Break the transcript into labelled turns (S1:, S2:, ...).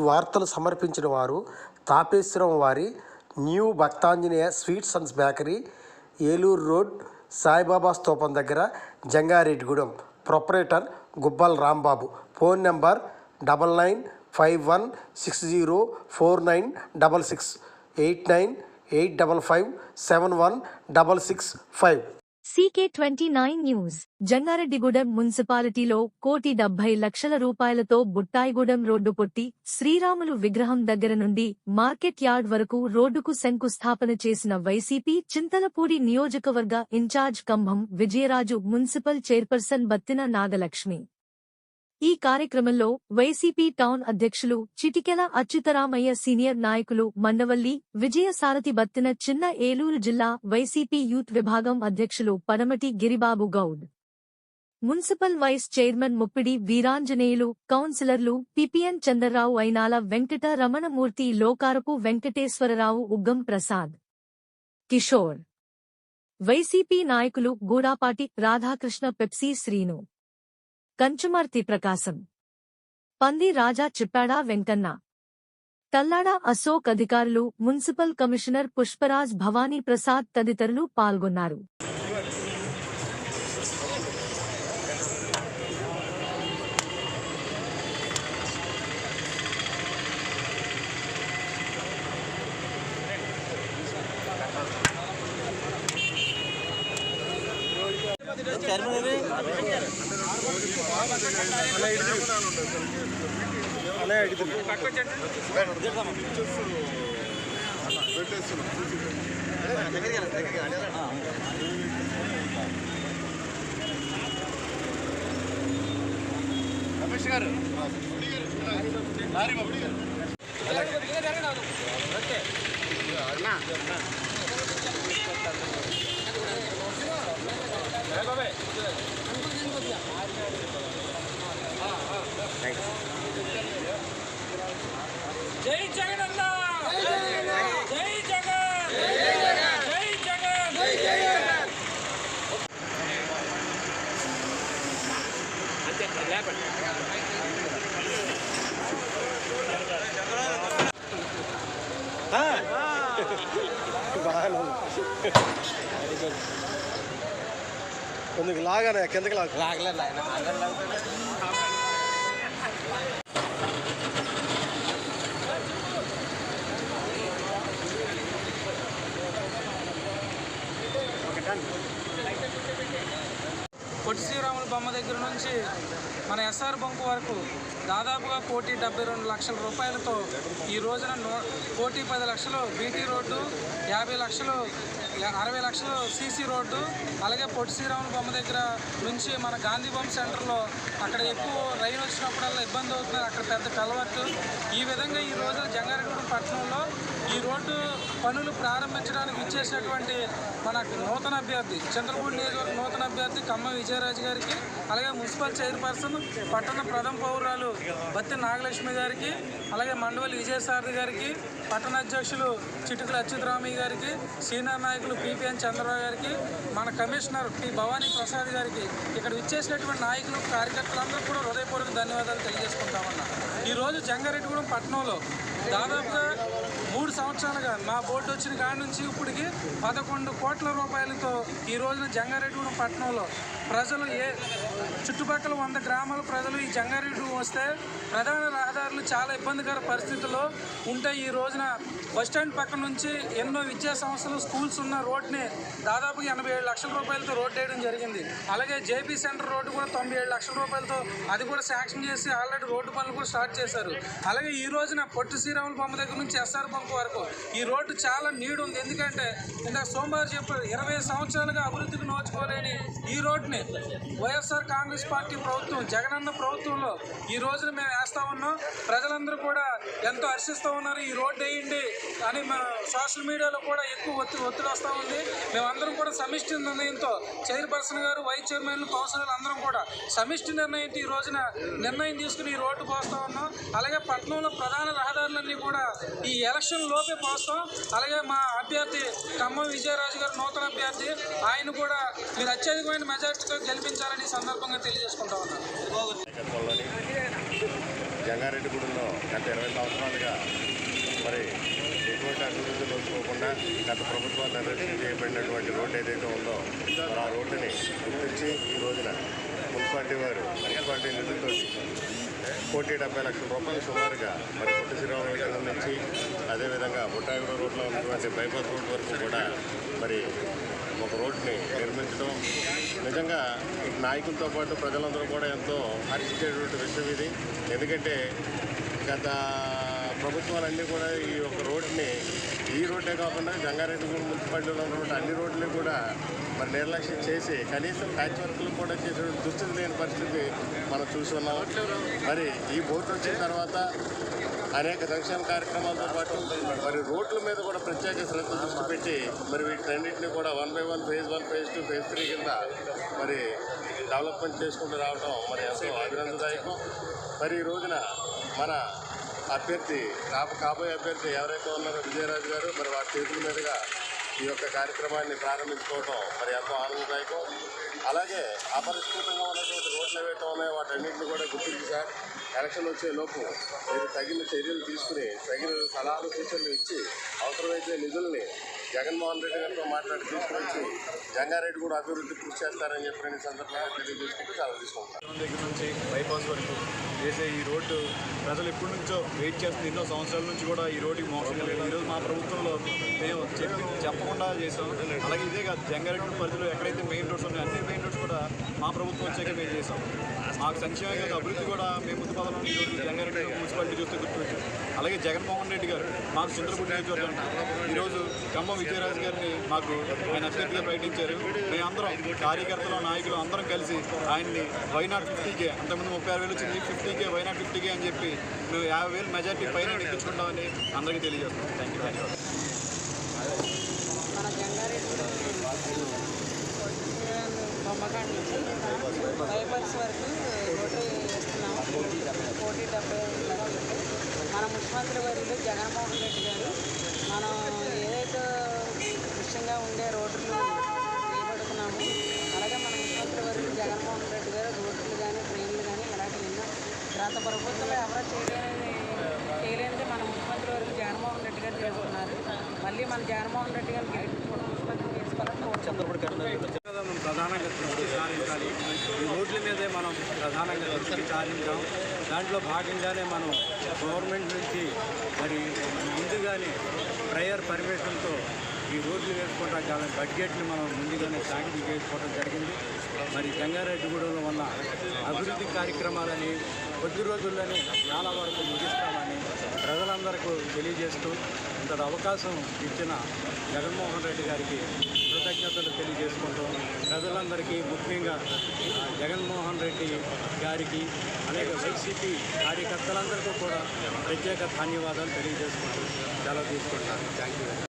S1: వార్తలు సమర్పించిన వారు తాపేశ్వరం వారి new Bhaktanjaneya sweets and bakery, Eluru road, Saibaba స్తూపం దగ్గర, Jangareddygudem. Proprietor Gubbal Rambabu. Phone number 9951604966 8985571665.
S2: CK29 news. Jangareddygudem మున్సిపాలిటీలో 1,70,00,000 రూపాయలతో బుట్టాయిగూడెం రోడ్డు పొట్టి శ్రీరాములు విగ్రహం దగ్గర నుండి మార్కెట్ యార్డ్ వరకు రోడ్డుకు శంకుస్థాపన చేసిన వైసీపీ చింతలపూడి నియోజకవర్గ incharge Kambham Vijayaraju, municipal chairperson Battina Nagalakshmi. ఈ కార్యక్రమంలో వైసీపీ టౌన్ అధ్యక్షులు చిటికెల అచ్యుతరామయ్య, సీనియర్ నాయకులు మండవల్లి విజయసారథి, బత్తిన చిన్న, ఏలూరు జిల్లా వైసీపీ యూత్ విభాగం అధ్యక్షులు Padamati Giribabu Goud, municipal vice chairman Muppidi Veeranjaneyulu, కౌన్సిలర్లు పిపిఎన్ చంద్రరావు, అయినాల వెంకట రమణమూర్తి, లోకారపు వెంకటేశ్వరరావు, ఉగ్గం ప్రసాద్, కిషోర్. వైసీపీ నాయకులు గూడాపాటి రాధాకృష్ణ, పెప్సీ శ్రీను, కంచుమర్తి ప్రకాశం, పంది రాజా, చిప్పాడ వెంకన్న, తల్లాడ అశోక్, అధికారులు, మున్సిపల్ కమిషనర్ పుష్పరాజ్, భవానీ ప్రసాద్ తదితరులు పాల్గొన్నారు.
S3: జై జగనన్న, జై జగన్, జై జగన్, జై జగన్.
S1: కొంచెం లాగానే కిందకి లాగలే.
S3: పొట్టి శ్రీరాములు బొమ్మ దగ్గర నుంచి మన ఎస్ఆర్ బంకు వరకు దాదాపుగా 1,72,00,000 రూపాయలతో ఈ రోజున 1,10,00,000 బీటీ రోడ్డు, 50 లక్షలు 60 లక్షలు సీసీ రోడ్డు, అలాగే పొట్టి శ్రీరాములు బొమ్మ దగ్గర నుంచి మన గాంధీ బొమ్మ సెంటర్లో అక్కడ ఎక్కువ రైలు వచ్చినప్పుడల్లా ఇబ్బంది అవుతుంది, అక్కడ పెద్ద కలవట్టు. ఈ విధంగా ఈ రోజున జంగారెడ్డిగూడెం పట్టణంలో ఈ రోడ్డు పనులు ప్రారంభించడానికి ఇచ్చేసినటువంటి మన నూతన అభ్యర్థి, చంద్రపూడి నియోజకవర్గ నూతన అభ్యర్థి ఖమ్మం విజయరాజు గారికి, అలాగే మున్సిపల్ చైర్పర్సన్ పట్టణ ప్రథమ పౌరాలు బత్తిన నాగలక్ష్మి గారికి, అలాగే మండవల్లి విజయసారథి గారికి, పట్టణ అధ్యక్షులు చిటికల అచ్యుతరామయ్య గారికి, సీనియర్ నాయకులు పిపిఎన్ చంద్రరావు గారికి, మన కమిషనర్ పి భవానీ ప్రసాద్ గారికి, ఇక్కడ ఇచ్చేసినటువంటి నాయకులు, కార్యకర్తలందరూ కూడా హృదయపూర్వక ధన్యవాదాలు తెలియజేసుకుంటామన్నా. ఈరోజు జంగారెడ్డిగూడెం పట్టణంలో దాదాపుగా 3 సంవత్సరాలుగా మా బోర్డు వచ్చిన కాడి నుంచి ఇప్పటికి 11 కోట్ల రూపాయలతో ఈ రోజున జంగారెడ్డిగూడెం పట్టణంలో ప్రజలు చుట్టుపక్కల 100 గ్రామాల ప్రజలు ఈ జంగారెడ్డిగూడెం వస్తే ప్రధాన రహదారులు చాలా ఇబ్బందికర పరిస్థితుల్లో ఉంటాయి. ఈ రోజున బస్టాండ్ పక్క నుంచి ఎన్నో విద్యా సంస్థలు, స్కూల్స్ ఉన్న రోడ్ని దాదాపుగా 87 లక్షల రూపాయలతో రోడ్ వేయడం జరిగింది. అలాగే జేపీ సెంటర్ రోడ్డు కూడా 97 లక్షల రూపాయలతో అది కూడా శాంక్షన్ చేసి ఆల్రెడీ రోడ్డు పనులు కూడా స్టార్ట్ చేశారు. అలాగే ఈ రోజున పొట్టి శ్రీరాములు బొమ్మ దగ్గర నుంచి ఎస్ఆర్ బంక్ వరకు ఈ రోడ్డు చాలా నీడ్ ఉంది. ఎందుకంటే ఇందాక సోమవారం చెప్పారు, 20 సంవత్సరాలుగా అభివృద్ధికి నోచుకోలేని ఈ రోడ్ని వైఎస్ఆర్ కాంగ్రెస్ పార్టీ ప్రభుత్వం, జగనన్న ప్రభుత్వంలో ఈ రోజున మేము వేస్తా ఉన్నాం. ప్రజలందరూ కూడా ఎంతో హర్షిస్తూ ఉన్నారు. ఈ రోడ్డు వేయండి అని మన సోషల్ మీడియాలో కూడా ఎక్కువ ఒత్తిడి వస్తూ ఉంది. మేమందరం కూడా సమిష్టి నిర్ణయంతో చైర్పర్సన్ గారు, వైస్ చైర్మన్లు, కౌన్సిలర్లు అందరం కూడా సమిష్టి నిర్ణయంతో ఈ రోజున నిర్ణయం తీసుకుని ఈ రోడ్డు పోస్తూ ఉన్నాం. అలాగే పట్టణంలో ప్రధాన రహదారులన్నీ కూడా ఈ ఎలక్షన్ లోపే పోస్తాం. అలాగే మా అభ్యర్థి ఖమ్మం విజయరాజు గారు నూతన అభ్యర్థి, ఆయన కూడా మీరు అత్యధికమైన మెజార్టీతో గెలిపించాలని ఈ సందర్భంగా తెలియజేసుకుంటా ఉన్నాను.
S4: జంగారెడ్డిగూడెంలో గత 20 సంవత్సరాలుగా మరి ఎటువంటి అభివృద్ధి నోచుకోకుండా గత ప్రభుత్వాలు నిర్లక్ష్యం చేయబడినటువంటి రోడ్డు ఏదైతే ఉందో మరి ఆ రోడ్డుని గుర్తించి ఈ రోజున మున్సిపాలిటీ నిధులతో ₹1,70,00,000 సుమారుగా మరి పొట్టి శ్రీరాములు నుంచి అదేవిధంగా బుట్టాయిగూడ రోడ్లో ఉన్నటువంటి బైపాస్ రోడ్ వరకు కూడా మరి ఒక రోడ్ని నిర్మించడం నిజంగా నాయకులతో పాటు ప్రజలందరూ కూడా ఎంతో హర్షించేటువంటి విషయం ఇది. ఎందుకంటే గత ప్రభుత్వాలన్నీ కూడా ఈ యొక్క రోడ్ని ఈ రోడ్డే కాకుండా జంగారెడ్డిగూడెం మున్సిపాలిటీలో ఉన్నటువంటి అన్ని రోడ్లు కూడా మరి నిర్లక్ష్యం చేసి కనీసం ప్యాచ్ వర్క్లు కూడా చేసే దుస్థితి లేని పరిస్థితి మనం చూస్తున్నాం. మరి ఈ బోర్డు వచ్చిన తర్వాత అనేక సంక్షేమ కార్యక్రమాలతో పాటు మరి రోడ్ల మీద కూడా ప్రత్యేక శ్రద్ధ దృష్టి పెట్టి మరి వీటన్నింటినీ కూడా 1 by 1 phase 1 phase 2 phase 3 కింద మరి డెవలప్మెంట్ చేసుకుంటూ రావడం మరి ఎంతో అభినందదాయకం. మరి ఈ రోజున మన అభ్యర్థి కాబోయే అభ్యర్థి ఎవరైతే ఉన్నారో విజయరాజు గారు మరి వారి చేతుల మీదుగా ఈ యొక్క కార్యక్రమాన్ని ప్రారంభించుకోవడం మరి ఎంతో ఆనందదాయకం. అలాగే అపరిష్కృతంగా ఉన్నటువంటి రోడ్లు ఏవైతే ఉన్నాయో వాటన్నింటినీ కూడా గుర్తించి సార్ ఎలక్షన్ వచ్చే లోపు మీరు తగిన చర్యలు తీసుకుని తగిన సలహాలు సూచనలు ఇచ్చి అవసరమైతే నిధుల్ని జగన్మోహన్ రెడ్డి గారితో మాట్లాడి తీసుకొచ్చి జంగారెడ్డి కూడా అభివృద్ధి కృషి చేస్తారని చెప్పిన సందర్భంగా తెలియజేసుకుంటూ చాలా తీసుకుంటారు.
S5: దగ్గర నుంచి బైపాస్ వరకు వేసే ఈ రోడ్డు ప్రజలు ఎప్పటి నుంచో వెయిట్ చేస్తుంది. ఎన్నో సంవత్సరాల నుంచి కూడా ఈ రోడ్డుకి మోసం లేదు. ఈరోజు మా ప్రభుత్వంలో మేము చెప్పకుండా చేసాం. అలాగే ఇదే కాదు, జంగారెడ్డి పరిధిలో ఎక్కడైతే మెయిన్ రోడ్స్ ఉన్నాయో అన్ని మెయిన్ రోడ్స్ కూడా మా ప్రభుత్వం వచ్చాక మేము చేసాం. మాకు సంక్షేమ అభివృద్ధి కూడా మేము ముందు పదం ఈరోజు జంగారెడ్డి మున్సిపాలిటీ చూస్తే గుర్తుపెట్టాం. అలాగే జగన్మోహన్ రెడ్డి గారు మాకు చింతలపూడి నియోజకవర్గం ఈరోజు ఖమ్మం విజయరాజు గారిని మాకు ఆయన అభ్యర్థిగా ప్రకటించారు. మేమందరం కార్యకర్తలు నాయకులు అందరం కలిసి ఆయన్ని వైనాట్ 50K, అంతకుముందు 36,000 వచ్చింది, 50K వైనాట్ 50K అని చెప్పి మేము 50,000 మెజార్టీ పైన ఎక్కించుకుంటామని అందరికీ తెలియజేస్తాం. Thank you.
S6: మన జంగారెడ్డి బొమ్మకాండ నుంచి బైపాస్ వరకు రోడ్డు వేస్తున్నాము. 1,70,00,000. మన ముఖ్యమంత్రి వర్యులు జగన్మోహన్ రెడ్డి గారు మనం ఏదైతే ముఖ్యంగా ఉండే రోడ్లు వేయబడుతున్నాము. అలాగే మన ముఖ్యమంత్రి వర్యులు జగన్మోహన్ రెడ్డి గారు రోడ్లు కానీ ట్రైన్లు కానీ ఇలాంటివి ఎన్నో గత ప్రభుత్వంలో ఎవరో చేయలేనిది మన ముఖ్యమంత్రి వర్యులు జగన్మోహన్ రెడ్డి గారు చేస్తున్నారు. మళ్ళీ మన జగన్మోహన్ రెడ్డి గారు గెలిపించుకోవడం ముఖ్యమంత్రి చేసుకోవాలని కోరుతున్నాం.
S3: ప్రధానంగా దృష్టి సారించాలి. ఈ రోడ్ల మీదే మనం ప్రధానంగా దృష్టి సారించాం. దాంట్లో భాగంగానే మనం గవర్నమెంట్ నుంచి మరి ముందుగానే ప్రయర్ పర్మిషన్తో ఈ రోడ్లు వేసుకోవడం కానీ బడ్జెట్ని మనం ముందుగానే శాంక్షన్ చేసుకోవడం జరిగింది. మరి జంగారెడ్డిగూడెంలో ఉన్న అభివృద్ధి కార్యక్రమాలని కొద్ది రోజుల్లోనే చాలా వరకు ముగిస్తామని ప్రజలందరికీ తెలియజేస్తూ ఇంతటి అవకాశం ఇచ్చిన జగన్మోహన్ రెడ్డి గారికి కృతజ్ఞతలు తెలియజేసుకుంటూ ప్రజలందరికీ ముఖ్యంగా జగన్మోహన్ రెడ్డి గారికి అనేక వైసీపీ కార్యకర్తలందరికీ కూడా ప్రత్యేక ధన్యవాదాలు తెలియజేసుకుంటూ సెలవు తీసుకుంటాను. Thank you.